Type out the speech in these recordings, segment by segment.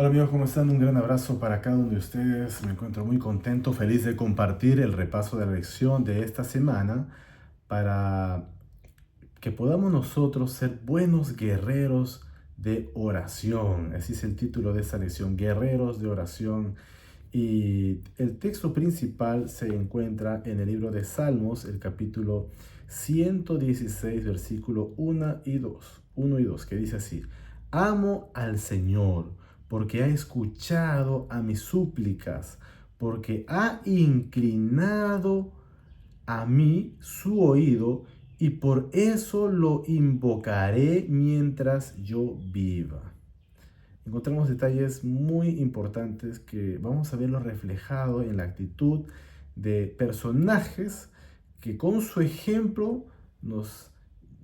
Hola amigos, ¿cómo están? Un gran abrazo para cada uno de ustedes. Me encuentro muy contento, feliz de compartir el repaso de la lección de esta semana para que podamos nosotros ser buenos guerreros de oración. Así es el título de esta lección, Guerreros de Oración. Y el texto principal se encuentra en el libro de Salmos, el capítulo 116, versículo 1 y 2, que dice así: Amo al Señor porque ha escuchado a mis súplicas, porque ha inclinado a mí su oído, y por eso lo invocaré mientras yo viva. Encontramos detalles muy importantes que vamos a verlo reflejado en la actitud de personajes que con su ejemplo nos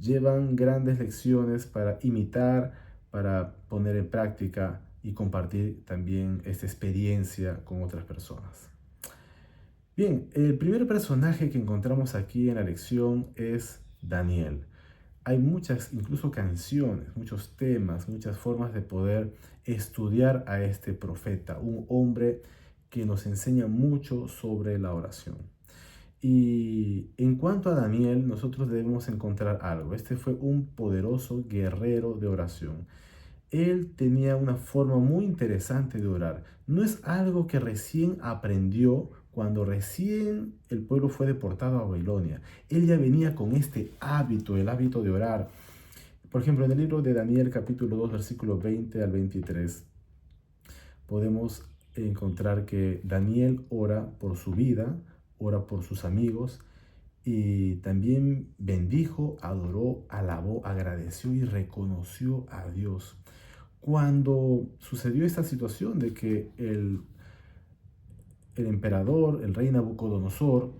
llevan grandes lecciones para imitar, para poner en práctica y compartir también esta experiencia con otras personas. Bien, el primer personaje que encontramos aquí en la lección es Daniel. Hay muchas, incluso canciones, muchos temas, muchas formas de poder estudiar a este profeta, un hombre que nos enseña mucho sobre la oración. Y en cuanto a Daniel, nosotros debemos encontrar algo. Este fue un poderoso guerrero de oración. Él tenía una forma muy interesante de orar. No es algo que recién aprendió cuando recién el pueblo fue deportado a Babilonia. Él ya venía con este hábito, el hábito de orar. Por ejemplo, en el libro de Daniel capítulo 2, versículo 20 al 23, podemos encontrar que Daniel ora por su vida, ora por sus amigos y también bendijo, adoró, alabó, agradeció y reconoció a Dios. Cuando sucedió esta situación de que el emperador, el rey Nabucodonosor,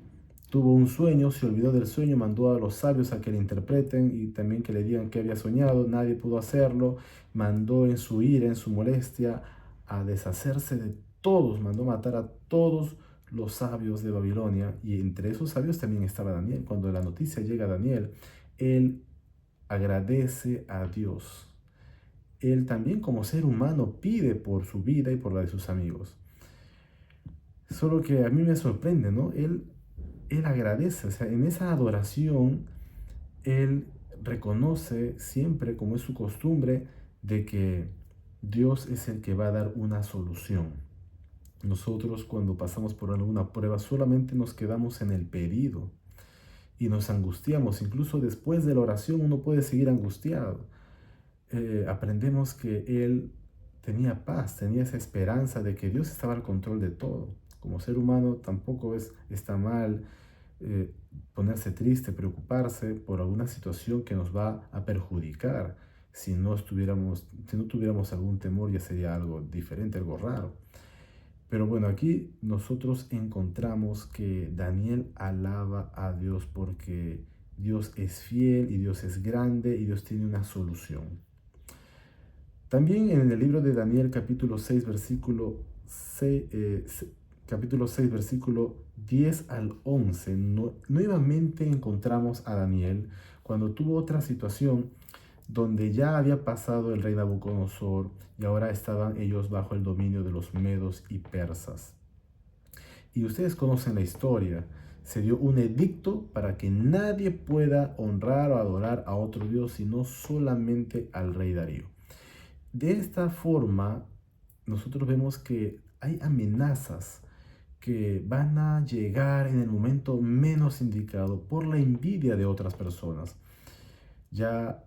tuvo un sueño, se olvidó del sueño, mandó a los sabios a que le interpreten y también que le digan qué había soñado, nadie pudo hacerlo, mandó en su ira, en su molestia, a deshacerse de todos, mandó matar a todos los sabios de Babilonia, y entre esos sabios también estaba Daniel. Cuando la noticia llega a Daniel, él agradece a Dios. Él también como ser humano pide por su vida y por la de sus amigos. Solo que a mí me sorprende, ¿no? Él agradece, o sea, en esa adoración, él reconoce siempre, como es su costumbre, de que Dios es el que va a dar una solución. Nosotros cuando pasamos por alguna prueba solamente nos quedamos en el pedido y nos angustiamos. Incluso después de la oración uno puede seguir angustiado. Aprendemos que él tenía paz, tenía esa esperanza de que Dios estaba al control de todo. Como ser humano tampoco está mal eh, ponerse triste, preocuparse por alguna situación que nos va a perjudicar. Si no tuviéramos algún temor, ya sería algo diferente, algo raro. Pero bueno, aquí nosotros encontramos que Daniel alaba a Dios porque Dios es fiel y Dios es grande y Dios tiene una solución. También en el libro de Daniel capítulo 6 capítulo 6 versículo 10 al 11, nuevamente encontramos a Daniel cuando tuvo otra situación donde ya había pasado el rey Nabucodonosor y ahora estaban ellos bajo el dominio de los medos y persas. Y ustedes conocen la historia. Se dio un edicto para que nadie pueda honrar o adorar a otro Dios, sino solamente al rey Darío. De esta forma, nosotros vemos que hay amenazas que van a llegar en el momento menos indicado por la envidia de otras personas. Ya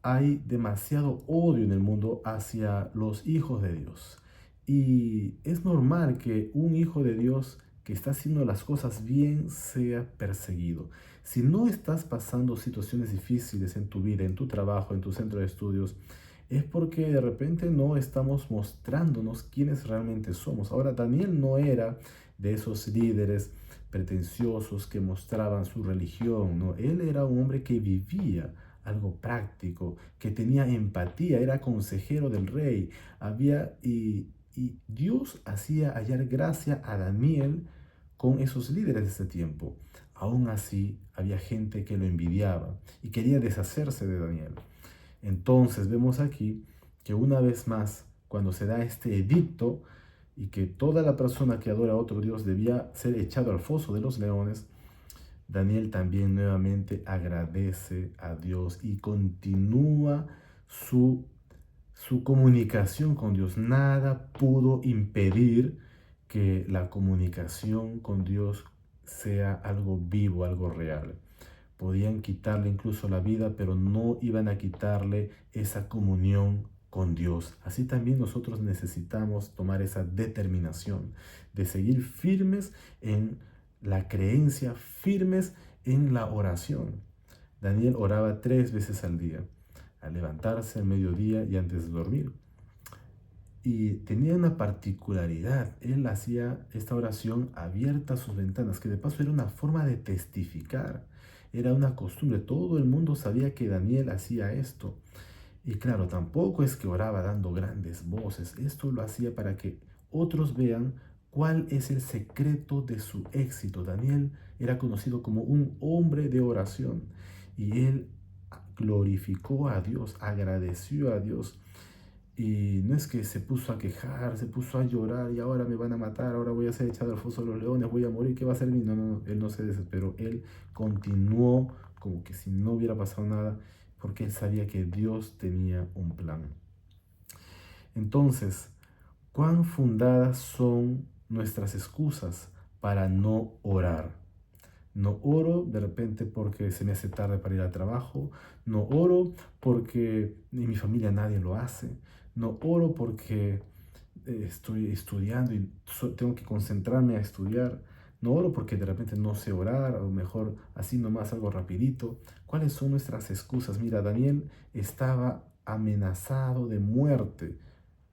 hay demasiado odio en el mundo hacia los hijos de Dios. Y es normal que un hijo de Dios que está haciendo las cosas bien sea perseguido. Si no estás pasando situaciones difíciles en tu vida, en tu trabajo, en tu centro de estudios, es porque de repente no estamos mostrándonos quiénes realmente somos. Ahora, Daniel no era de esos líderes pretenciosos que mostraban su religión, no, él era un hombre que vivía algo práctico, que tenía empatía, era consejero del rey, y Dios hacía hallar gracia a Daniel con esos líderes de ese tiempo. Aún así, había gente que lo envidiaba y quería deshacerse de Daniel. Entonces vemos aquí que una vez más cuando se da este edicto y que toda la persona que adora a otro Dios debía ser echado al foso de los leones, Daniel también nuevamente agradece a Dios y continúa su comunicación con Dios. Nada pudo impedir que la comunicación con Dios sea algo vivo, algo real. Podían quitarle incluso la vida, pero no iban a quitarle esa comunión con Dios. Así también nosotros necesitamos tomar esa determinación de seguir firmes en la creencia, firmes en la oración. Daniel oraba 3 veces al día, al levantarse, al mediodía y antes de dormir. Y tenía una particularidad, él hacía esta oración abierta a sus ventanas, que de paso era una forma de testificar, era una costumbre, todo el mundo sabía que Daniel hacía esto. Y claro, tampoco es que oraba dando grandes voces, esto lo hacía para que otros vean cuál es el secreto de su éxito. Daniel era conocido como un hombre de oración y él glorificó a Dios, agradeció a Dios. Y no es que se puso a quejar, se puso a llorar y ahora me van a matar, ahora voy a ser echado al foso de los leones, voy a morir, ¿qué va a hacer mí? No, no, no, él no se desesperó, él continuó como que si no hubiera pasado nada, porque él sabía que Dios tenía un plan. Entonces, ¿cuán fundadas son nuestras excusas para no orar? No oro de repente porque se me hace tarde para ir al trabajo. No oro porque en mi familia nadie lo hace. No oro porque estoy estudiando y tengo que concentrarme a estudiar. No oro porque de repente no sé orar o mejor así nomás algo rapidito. ¿Cuáles son nuestras excusas? Mira, Daniel estaba amenazado de muerte.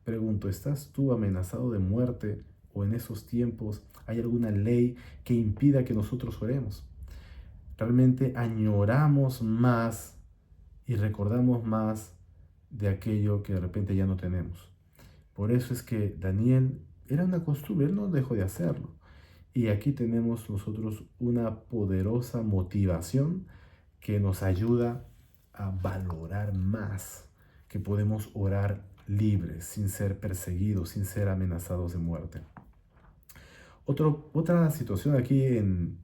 Pregunto, ¿estás tú amenazado de muerte o en esos tiempos hay alguna ley que impida que nosotros oremos? Realmente añoramos más y recordamos más de aquello que de repente ya no tenemos. Por eso es que Daniel era una costumbre, él no dejó de hacerlo. Y aquí tenemos nosotros una poderosa motivación que nos ayuda a valorar más, que podemos orar libres, sin ser perseguidos, sin ser amenazados de muerte. Otra situación aquí,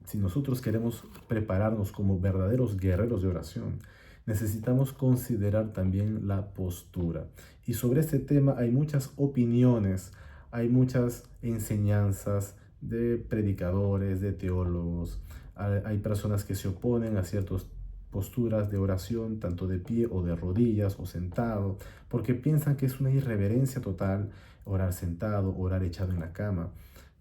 si nosotros queremos prepararnos como verdaderos guerreros de oración, necesitamos considerar también la postura. Y sobre este tema hay muchas opiniones, hay muchas enseñanzas de predicadores, de teólogos. Hay personas que se oponen a ciertas posturas de oración, tanto de pie o de rodillas o sentado, porque piensan que es una irreverencia total orar sentado, orar echado en la cama.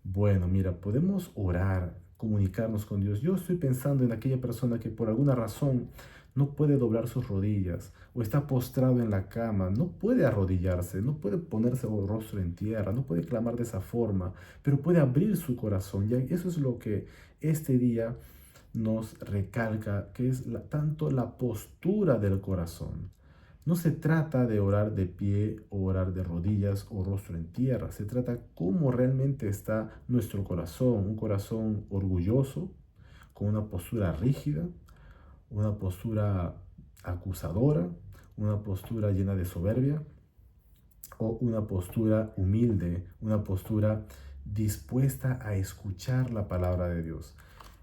Bueno, mira, podemos orar, comunicarnos con Dios. Yo estoy pensando en aquella persona que por alguna razón no puede doblar sus rodillas o está postrado en la cama, no puede arrodillarse, no puede ponerse el rostro en tierra, no puede clamar de esa forma, pero puede abrir su corazón. Y eso es lo que este día nos recalca, que es tanto la postura del corazón. No se trata de orar de pie o orar de rodillas o rostro en tierra. Se trata cómo realmente está nuestro corazón. Un corazón orgulloso, con una postura rígida, una postura acusadora, una postura llena de soberbia o una postura humilde, una postura dispuesta a escuchar la palabra de Dios.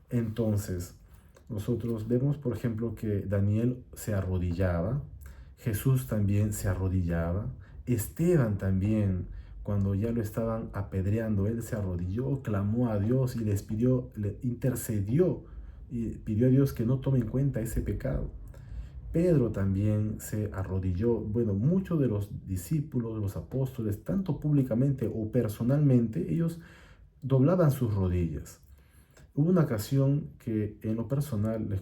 Entonces, nosotros vemos, por ejemplo, que Daniel se arrodillaba, Jesús también se arrodillaba, Esteban también, cuando ya lo estaban apedreando, él se arrodilló, clamó a Dios y les pidió, le intercedió y pidió a Dios que no tome en cuenta ese pecado. Pedro también se arrodilló. Bueno, muchos de los discípulos, los apóstoles, tanto públicamente o personalmente, ellos doblaban sus rodillas. Hubo una ocasión que en lo personal, les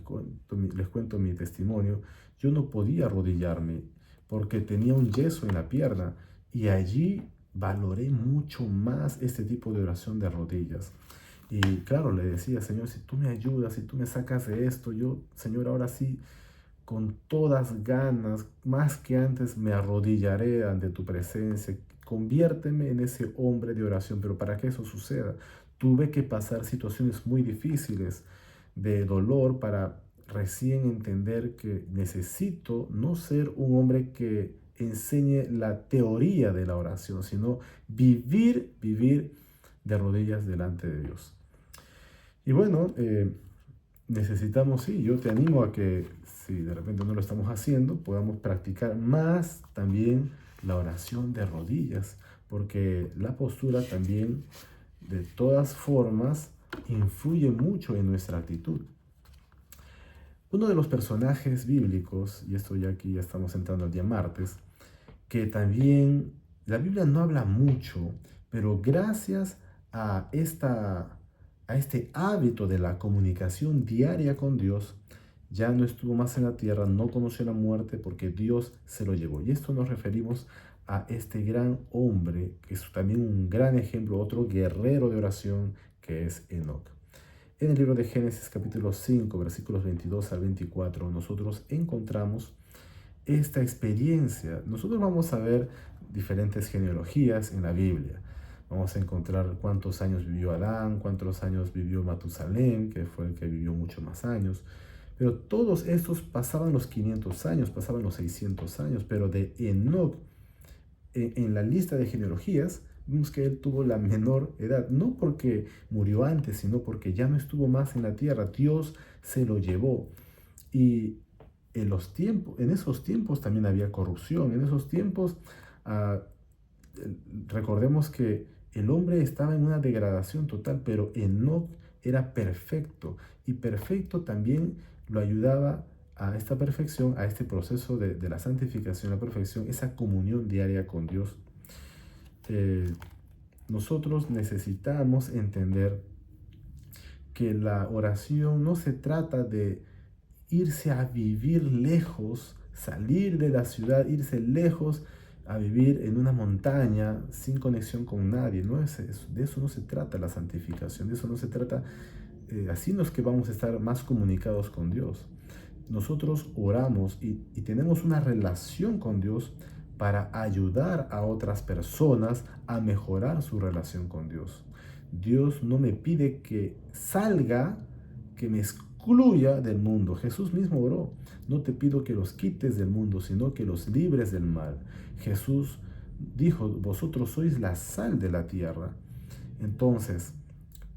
cuento mi testimonio, yo no podía arrodillarme porque tenía un yeso en la pierna y allí valoré mucho más este tipo de oración de rodillas. Y claro, le decía, Señor, si tú me ayudas, si tú me sacas de esto, yo, Señor, ahora sí, con todas ganas, más que antes, me arrodillaré ante tu presencia. Conviérteme en ese hombre de oración, pero para que eso suceda, tuve que pasar situaciones muy difíciles de dolor para recién entender que necesito no ser un hombre que enseñe la teoría de la oración, sino vivir de rodillas delante de Dios. Y bueno, necesitamos, sí, yo te animo a que si de repente no lo estamos haciendo, podamos practicar más también la oración de rodillas, porque la postura también, de todas formas, influye mucho en nuestra actitud. Uno de los personajes bíblicos, y esto ya aquí ya estamos entrando al día martes, que también la Biblia no habla mucho, pero gracias a, a este hábito de la comunicación diaria con Dios, ya no estuvo más en la tierra, no conoció la muerte porque Dios se lo llevó. Y esto nos referimos a este gran hombre, que es también un gran ejemplo, otro guerrero de oración, que es Enoc. En el libro de Génesis capítulo 5, versículos 22 al 24, nosotros encontramos esta experiencia. Nosotros vamos a ver diferentes genealogías en la Biblia. Vamos a encontrar cuántos años vivió Adán, cuántos años vivió Matusalén, que fue el que vivió mucho más años. Pero todos estos pasaban los 500 años, pasaban los 600 años. Pero de Enoc, en la lista de genealogías, vemos que él tuvo la menor edad. No porque murió antes, sino porque ya no estuvo más en la tierra. Dios se lo llevó. Y en esos tiempos también había corrupción. En esos tiempos, ah, recordemos que el hombre estaba en una degradación total, pero Enoc era perfecto. Y perfecto también lo ayudaba a esta perfección, a este proceso de la santificación, la perfección, esa comunión diaria con Dios. Eh, Nosotros necesitamos entender que la oración no se trata de irse a vivir lejos, salir de la ciudad, irse lejos a vivir en una montaña sin conexión con nadie. No es eso. De eso no se trata la santificación, de eso no se trata. Así no es que vamos a estar más comunicados con Dios. Nosotros oramos y tenemos una relación con Dios para ayudar a otras personas a mejorar su relación con Dios. Dios no me pide que salga, que me excluya del mundo. Jesús mismo oró: no te pido que los quites del mundo, sino que los libres del mal. Jesús dijo: vosotros sois la sal de la tierra. Entonces,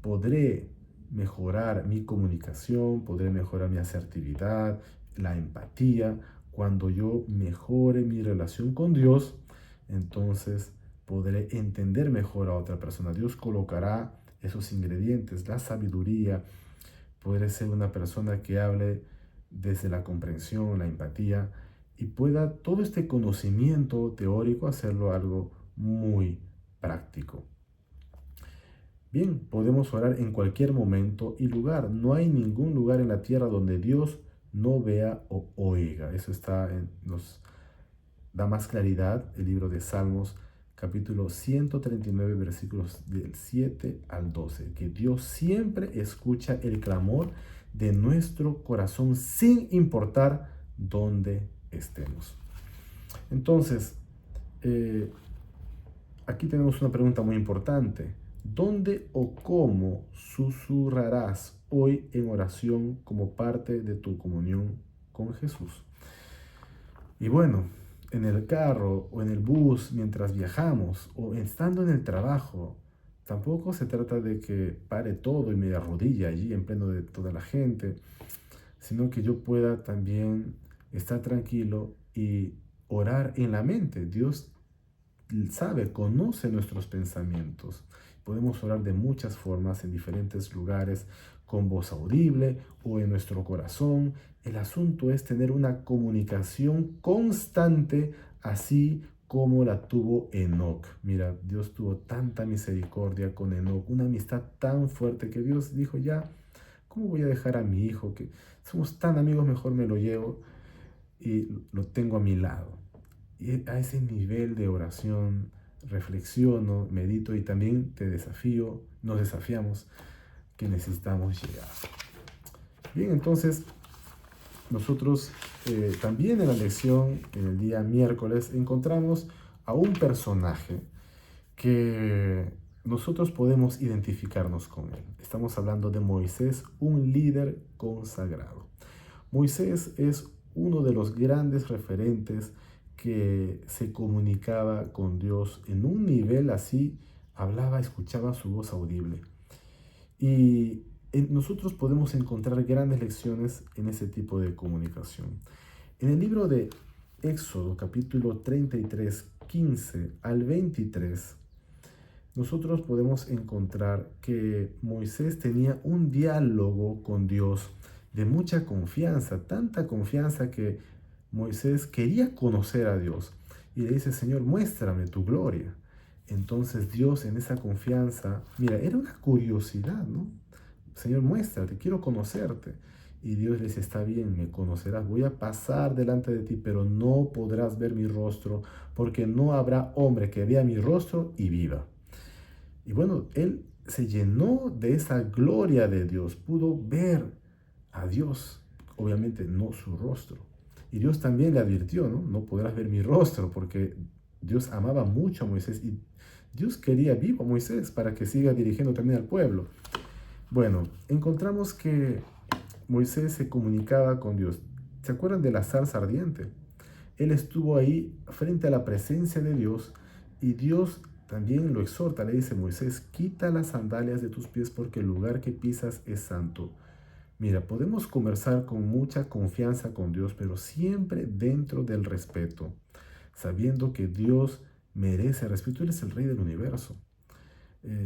podré mejorar mi comunicación, podré mejorar mi asertividad, la empatía. Cuando yo mejore mi relación con Dios, entonces podré entender mejor a otra persona. Dios colocará esos ingredientes, la sabiduría. Podré ser una persona que hable desde la comprensión, la empatía, y pueda todo este conocimiento teórico hacerlo algo muy práctico. Bien, podemos orar en cualquier momento y lugar. No hay ningún lugar en la tierra donde Dios no vea o oiga. Eso nos da más claridad el libro de Salmos, capítulo 139, versículos del 7 al 12. Que Dios siempre escucha el clamor de nuestro corazón sin importar dónde estemos. Entonces, aquí tenemos una pregunta muy importante. ¿Dónde o cómo susurrarás hoy en oración como parte de tu comunión con Jesús? Y bueno, en el carro o en el bus mientras viajamos o estando en el trabajo, tampoco se trata de que pare todo y me arrodille allí en pleno de toda la gente, sino que yo pueda también estar tranquilo y orar en la mente. Dios sabe, conoce nuestros pensamientos. Podemos orar de muchas formas, en diferentes lugares, con voz audible o en nuestro corazón. El asunto es tener una comunicación constante, así como la tuvo Enoc. Mira, Dios tuvo tanta misericordia con Enoc, una amistad tan fuerte que Dios dijo: ya, ¿cómo voy a dejar a mi hijo, que somos tan amigos, mejor me lo llevo y lo tengo a mi lado? Y a ese nivel de oración reflexiono, medito y también te desafío, nos desafiamos, que necesitamos llegar. Bien, entonces nosotros también en la lección, en el día miércoles, encontramos a un personaje que nosotros podemos identificarnos con él. Estamos hablando de Moisés, un líder consagrado. Moisés es uno de los grandes referentes que se comunicaba con Dios en un nivel así, hablaba, escuchaba su voz audible. Y nosotros podemos encontrar grandes lecciones en ese tipo de comunicación. En el libro de Éxodo, capítulo 33, 15 al 23, nosotros podemos encontrar que Moisés tenía un diálogo con Dios de mucha confianza, tanta confianza que Moisés quería conocer a Dios y le dice, Señor, muéstrame tu gloria. Entonces Dios en esa confianza, mira, era una curiosidad, ¿no? Señor, muéstrate, quiero conocerte. Y Dios le dice, está bien, me conocerás, voy a pasar delante de ti, pero no podrás ver mi rostro, porque no habrá hombre que vea mi rostro y viva. Y bueno, él se llenó de esa gloria de Dios, pudo ver a Dios, obviamente no su rostro. Y Dios también le advirtió, ¿no? No podrás ver mi rostro, porque Dios amaba mucho a Moisés y Dios quería vivo a Moisés para que siga dirigiendo también al pueblo. Bueno, encontramos que Moisés se comunicaba con Dios. ¿Se acuerdan de la zarza ardiente? Él estuvo ahí frente a la presencia de Dios y Dios también lo exhorta, le dice Moisés, quita las sandalias de tus pies porque el lugar que pisas es santo. Mira, podemos conversar con mucha confianza con Dios, pero siempre dentro del respeto, sabiendo que Dios merece respeto, Él es el Rey del universo.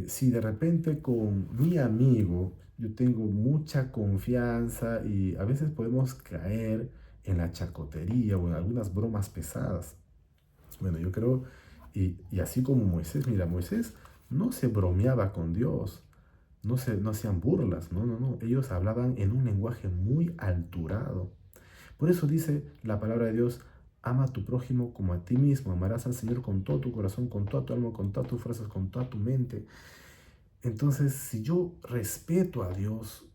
Si de repente con mi amigo yo tengo mucha confianza y a veces podemos caer en la chacotería o en algunas bromas pesadas. Bueno, yo creo, y así como Moisés, mira, Moisés no se bromeaba con Dios, no hacían burlas, no, no, no, ellos hablaban en un lenguaje muy alturado. Por eso dice la palabra de Dios, ama a tu prójimo como a ti mismo, amarás al Señor con todo tu corazón, con toda tu alma, con todas tus fuerzas, con toda tu mente. Entonces, si yo respeto a Dios,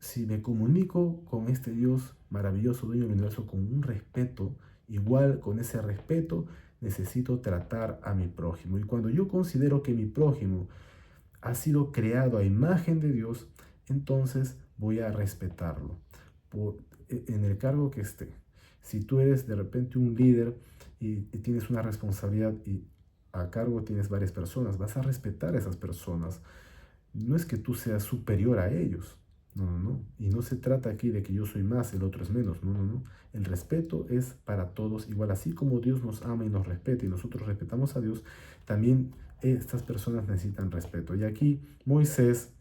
si me comunico con este Dios maravilloso, dueño del universo, con un respeto, igual con ese respeto necesito tratar a mi prójimo. Y cuando yo considero que mi prójimo ha sido creado a imagen de Dios, entonces voy a respetarlo en el cargo que esté. Si tú eres de repente un líder y tienes una responsabilidad y a cargo tienes varias personas, vas a respetar a esas personas. No es que tú seas superior a ellos, no, no, no. Y no se trata aquí de que yo soy más, el otro es menos, no, no, no. El respeto es para todos igual, así como Dios nos ama y nos respeta y nosotros respetamos a Dios, también estas personas necesitan respeto. Y aquí Moisés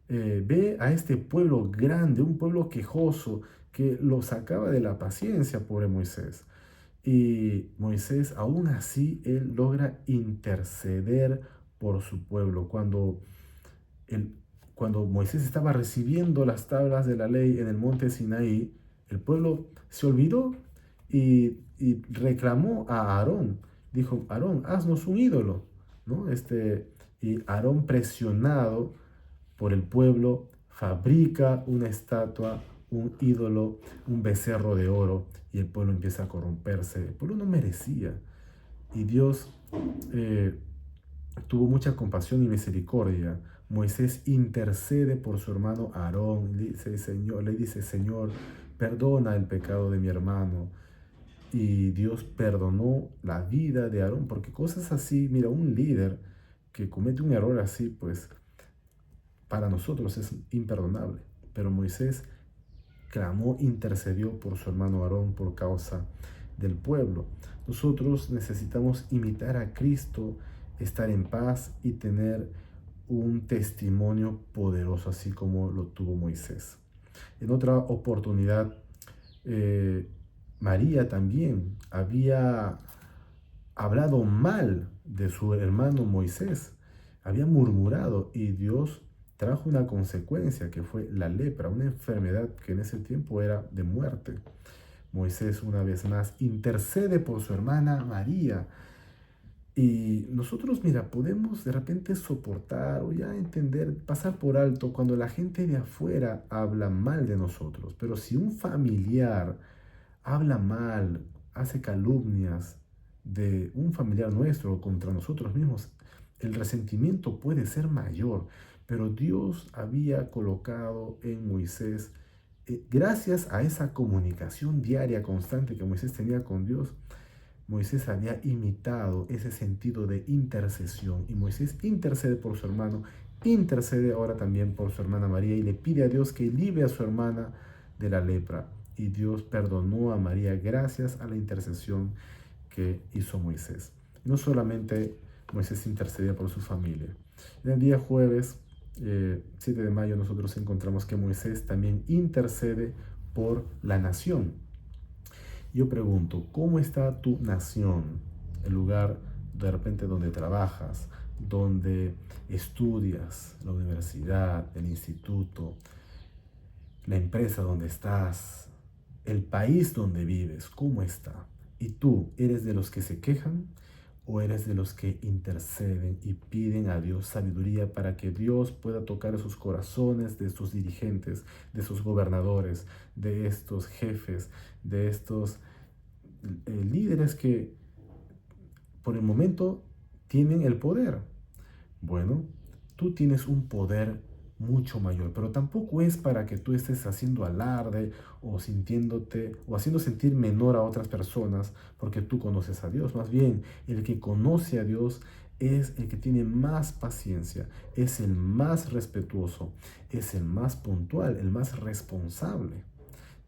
ve a este pueblo grande, un pueblo quejoso, que lo sacaba de la paciencia, pobre Moisés. Y Moisés, aún así, él logra interceder por su pueblo. El, Cuando Moisés estaba recibiendo las tablas de la ley en el monte Sinaí, el pueblo se olvidó y reclamó a Aarón. Dijo, Aarón, haznos un ídolo, ¿no? Y Aarón, presionado por el pueblo, fabrica una estatua, un ídolo, un becerro de oro, y el pueblo empieza a corromperse. El pueblo no merecía. Y Dios eh, tuvo mucha compasión y misericordia. Moisés intercede por su hermano Aarón, le dice, Señor, perdona el pecado de mi hermano. Y Dios perdonó la vida de Aarón, porque cosas así, mira, un líder que comete un error así, pues para nosotros es imperdonable. Pero Moisés clamó, intercedió por su hermano Aarón por causa del pueblo. Nosotros necesitamos imitar a Cristo, estar en paz y tener un testimonio poderoso, así como lo tuvo Moisés. En otra oportunidad, eh, María también había hablado mal de su hermano Moisés, había murmurado y Dios trajo una consecuencia que fue la lepra, una enfermedad que en ese tiempo era de muerte. Moisés una vez más intercede por su hermana María. Y nosotros, mira, podemos de repente soportar o ya entender, pasar por alto cuando la gente de afuera habla mal de nosotros. Pero si un familiar habla mal, hace calumnias de un familiar nuestro contra nosotros mismos, el resentimiento puede ser mayor. Pero Dios había colocado en Moisés, gracias a esa comunicación diaria constante que Moisés tenía con Dios, Moisés había imitado ese sentido de intercesión y Moisés intercede por su hermano, intercede ahora también por su hermana María y le pide a Dios que libre a su hermana de la lepra. Y Dios perdonó a María gracias a la intercesión que hizo Moisés. No solamente Moisés intercedía por su familia. En el día jueves 7 de mayo nosotros encontramos que Moisés también intercede por la nación. Yo pregunto, ¿cómo está tu nación? El lugar de repente donde trabajas, donde estudias, la universidad, el instituto, la empresa donde estás, el país donde vives, ¿cómo está? ¿Y tú eres de los que se quejan o eres de los que interceden y piden a Dios sabiduría para que Dios pueda tocar esos corazones de estos dirigentes, de esos gobernadores, de estos jefes, de estos líderes que por el momento tienen el poder? Bueno, tú tienes un poder mucho mayor, pero tampoco es para que tú estés haciendo alarde o sintiéndote o haciendo sentir menor a otras personas porque tú conoces a Dios. Más bien, el que conoce a Dios es el que tiene más paciencia, es el más respetuoso, es el más puntual, el más responsable.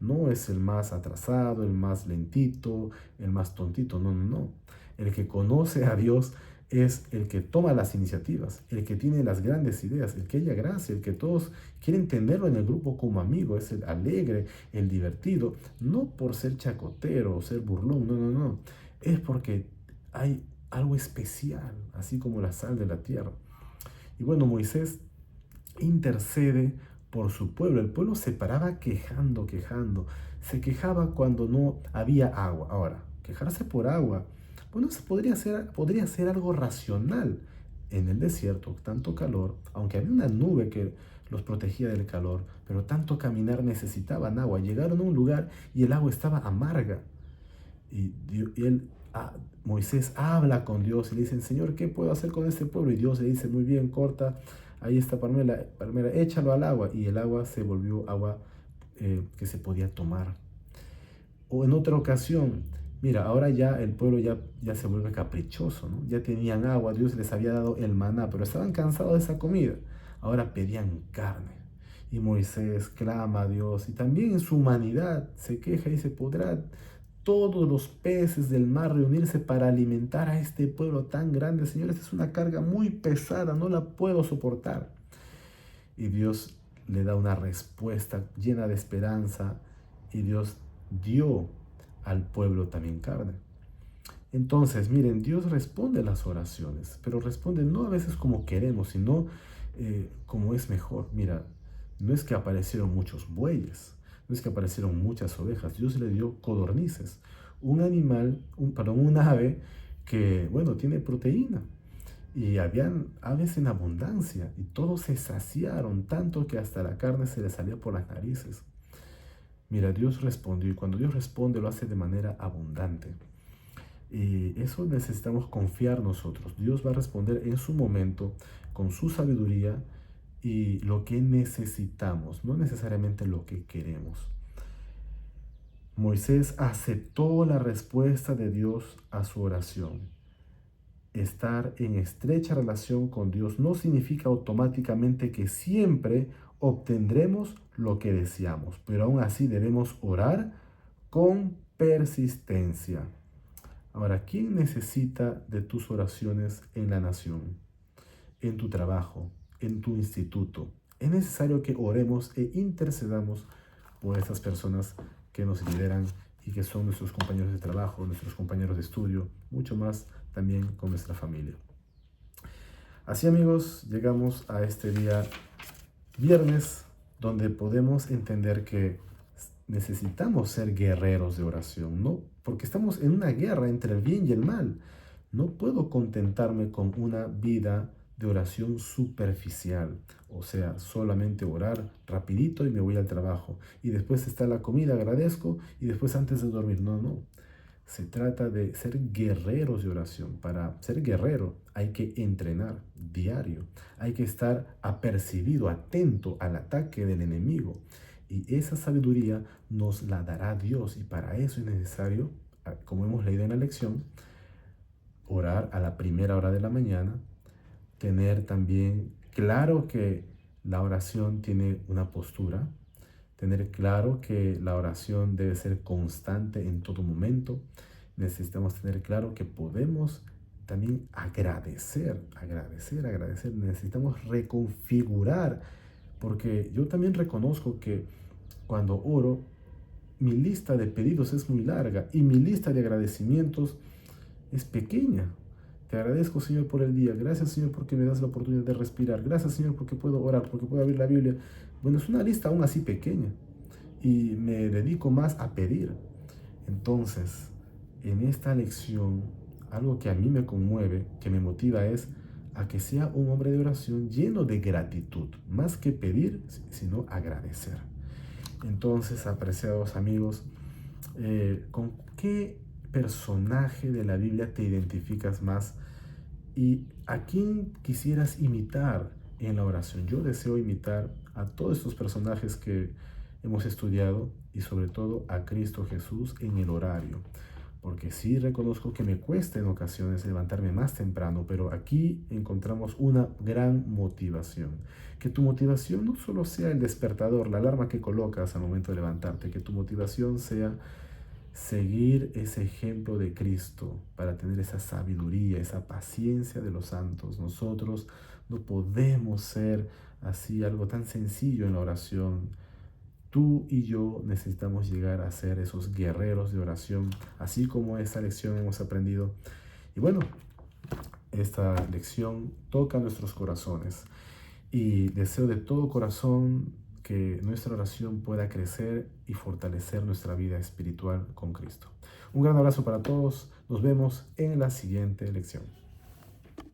No es el más atrasado, el más lentito, el más tontito, no, no, no. El que conoce a Dios es el que toma las iniciativas, el que tiene las grandes ideas, el que haya gracia, el que todos quieren tenerlo en el grupo como amigo, es el alegre, el divertido, no por ser chacotero o ser burlón, no, no, no. Es porque hay algo especial, así como la sal de la tierra. Y bueno, Moisés intercede por su pueblo. El pueblo se paraba quejando, quejando. Se quejaba cuando no había agua. Ahora, quejarse por agua, bueno, podría ser algo racional. En el desierto, tanto calor, aunque había una nube que los protegía del calor, pero tanto caminar necesitaban agua. Llegaron a un lugar y el agua estaba amarga. Y Moisés habla con Dios y le dice, Señor, ¿qué puedo hacer con este pueblo? Y Dios le dice, muy bien, corta ahí esta palmera, échalo al agua. Y el agua se volvió agua que se podía tomar. O en otra ocasión, mira, ahora ya el pueblo ya se vuelve caprichoso, ¿no? Ya tenían agua, Dios les había dado el maná, pero estaban cansados de esa comida. Ahora pedían carne. Y Moisés clama a Dios y también en su humanidad se queja y dice, ¿podrá todos los peces del mar reunirse para alimentar a este pueblo tan grande? Señor, esta es una carga muy pesada, no la puedo soportar. Y Dios le da una respuesta llena de esperanza y Dios dio al pueblo también carne. Entonces, miren, Dios responde a las oraciones, pero responde no a veces como queremos, sino como es mejor. Mira, no es que aparecieron muchos bueyes, no es que aparecieron muchas ovejas, Dios le dio codornices, un animal, un ave que, bueno, tiene proteína. Y habían aves en abundancia y todos se saciaron tanto que hasta la carne se les salía por las narices. Mira, Dios respondió y cuando Dios responde lo hace de manera abundante. Y eso necesitamos confiar nosotros. Dios va a responder en su momento con su sabiduría y lo que necesitamos, no necesariamente lo que queremos. Moisés aceptó la respuesta de Dios a su oración. Estar en estrecha relación con Dios no significa automáticamente que siempre obtendremos lo que deseamos, pero aún así debemos orar con persistencia. Ahora, ¿quién necesita de tus oraciones en la nación, en tu trabajo, en tu instituto? Es necesario que oremos e intercedamos por estas personas que nos lideran y que son nuestros compañeros de trabajo, nuestros compañeros de estudio, mucho más también con nuestra familia. Así, amigos, llegamos a este día viernes donde podemos entender que necesitamos ser guerreros de oración, ¿no? Porque estamos en una guerra entre el bien y el mal. No puedo contentarme con una vida de oración superficial, o sea, solamente orar rapidito y me voy al trabajo. Y después está la comida, agradezco, y después antes de dormir. No, no. Se trata de ser guerreros de oración. Para ser guerrero hay que entrenar diario. Hay que estar apercibido, atento al ataque del enemigo. Y esa sabiduría nos la dará Dios. Y para eso es necesario como hemos leído en la lección, orar a la primera hora de la mañana, tener también claro que la oración tiene una postura, tener claro que la oración debe ser constante en todo momento. Necesitamos tener claro que podemos también agradecer. Necesitamos reconfigurar, porque yo también reconozco que cuando oro, mi lista de pedidos es muy larga y mi lista de agradecimientos es pequeña. Te agradezco, Señor, por el día. Gracias, Señor, porque me das la oportunidad de respirar. Gracias, Señor, porque puedo orar, porque puedo abrir la Biblia. Bueno, es una lista aún así pequeña y me dedico más a pedir. Entonces, en esta lección, algo que a mí me conmueve, que me motiva es a que sea un hombre de oración lleno de gratitud, más que pedir, sino agradecer. Entonces, apreciados amigos, ¿con qué personaje de la Biblia te identificas más y a quién quisieras imitar en la oración? Yo deseo imitar a todos estos personajes que hemos estudiado y sobre todo a Cristo Jesús en el horario, porque sí reconozco que me cuesta en ocasiones levantarme más temprano, pero aquí encontramos una gran motivación. Que tu motivación no solo sea el despertador, la alarma que colocas al momento de levantarte, que tu motivación sea seguir ese ejemplo de Cristo para tener esa sabiduría, esa paciencia de los santos. Nosotros no podemos ser así algo tan sencillo en la oración. Tú y yo necesitamos llegar a ser esos guerreros de oración, así como esta lección hemos aprendido. Y bueno, esta lección toca nuestros corazones y deseo de todo corazón que nuestra oración pueda crecer y fortalecer nuestra vida espiritual con Cristo. Un gran abrazo para todos. Nos vemos en la siguiente lección.